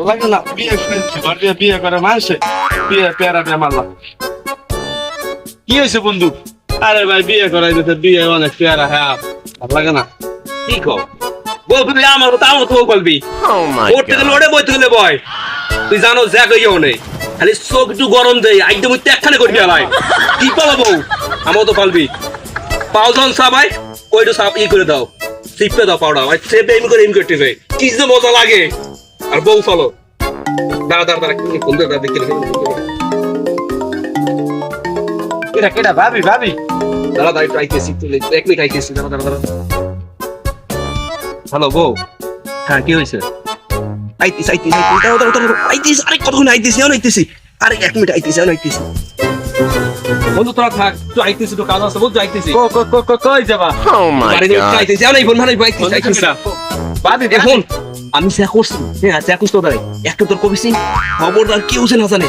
লাগে না বিয়ে করেছি বিয়ে করে মানুষে বিয়ে পেয়ারা বিয়ে মারলাম। কি হয়েছে বন্ধু? আরে ভাই বিয়ে করাই দিতে বিয়ে অনেক পেয়ারা, হ্যাঁ ভালো লাগে না। কি কও বলবি আমার কথা আমার তো বলবি ওর থেকে লড়ে বইতে গেলে বয় তুই জানো যা কইও নেই খালি চোখ একটু গরম দেই একদম ওই ত্যাগখানে করবি ভাই কি পাবো বউ আমার তো পালবি পাউজন সাবাই ওইটু সাপ ই করে দাও সিপে দাও পাউডার ভাই সেপে এম করে এম করতে ভাই কি যে মজা লাগে আর বউ চলো দাঁড়া দাঁড়া দাঁড়া কি ফোন দাঁড়া দেখতে এটা কেটা ভাবি ভাবি দাঁড়া দাঁড়া একটু আইতেছি এক মিনিট আইতেছি দাঁড়া দাঁড়া দাঁড়া হ্যালো বউ হ্যাঁ কি হয়েছে আইতেছি আরে কতক্ষণ আইতেছি এখন আইতেছি আরে এক মিনিট আইতেছি এখন আইতেছি বন্ধু তোরা থাক তুই আইতেছি তো কাজ আছে বন্ধু আইতেছি কই যাবা? আইতেছি এখন এই ফোন মানে আইতেছি ভাবি এখন আমি চা করছি হ্যাঁ চা করছি তো দাঁড়াই একটু তোর কবিছি খবরদার কেউ না জানে